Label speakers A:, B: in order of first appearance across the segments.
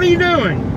A: what are you doing?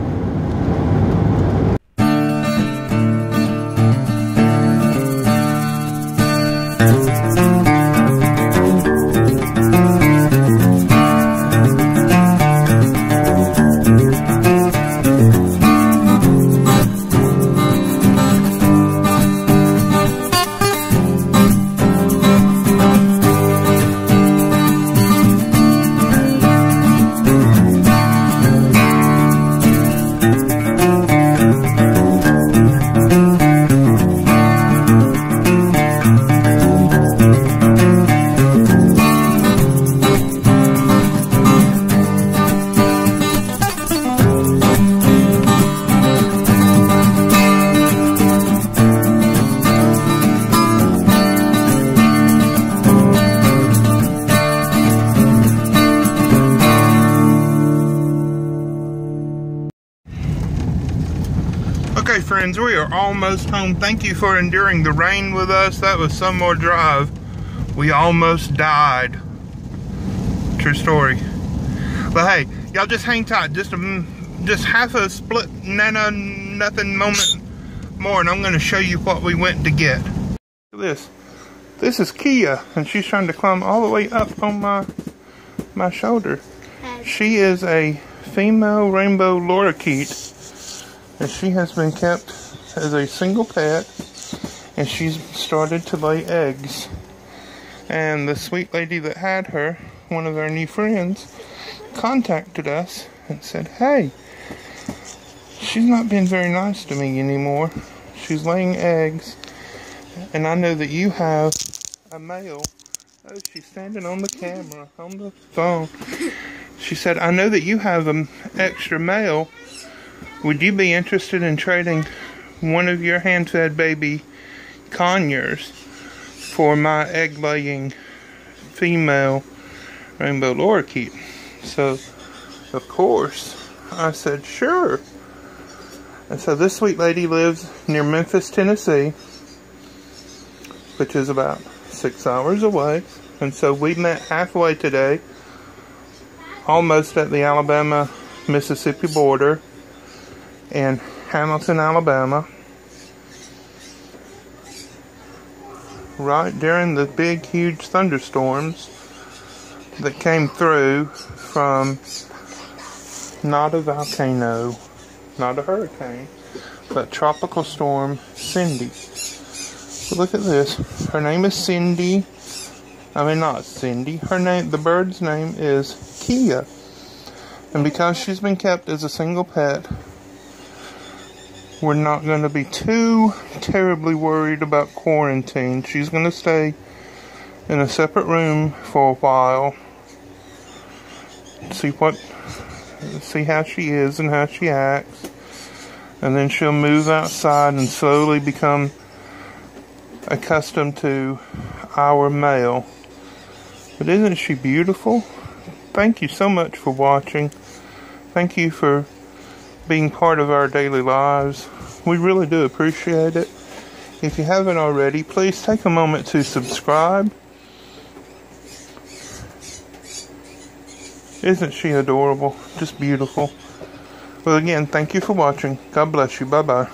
A: Okay friends, we are almost home. Thank you for enduring the rain with us. That was some more drive. We almost died. True story. But hey, y'all just hang tight. Just half a split nothing moment more, and I'm going to show you what we went to get. Look at this. This is Kia, and she's trying to climb all the way up on my shoulder. She is a female rainbow lorikeet. And she has been kept as a single pet, and she's started to lay eggs. And the sweet lady that had her, one of our new friends, contacted us and said, hey, she's not been very nice to me anymore. She's laying eggs, and I know that you have a male. Oh, she's standing on the camera, on the phone. She said, I know that you have an extra male. Would you be interested in trading one of your hand-fed baby conures for my egg-laying female rainbow lorikeet? So, of course, I said, sure. And so this sweet lady lives near Memphis, Tennessee, which is about 6 hours away. And so we met halfway today, almost at the Alabama-Mississippi border, in Hamilton, Alabama, right during the big, huge thunderstorms that came through from not a volcano, not a hurricane, but Tropical Storm Cindy. But look at this. Her name is Cindy. I mean, not Cindy. Her name, the bird's name is Kia. And because she's been kept as a single pet, we're not going to be too terribly worried about quarantine. She's going to stay in a separate room for a while. See how she is and how she acts. And then she'll move outside and slowly become accustomed to our male. But isn't she beautiful? Thank you so much for watching. Thank you for being part of our daily lives. We really do appreciate it. If you haven't already, please take a moment to subscribe. Isn't she adorable? Just beautiful. Well, again, thank you for watching. God bless you. Bye-bye.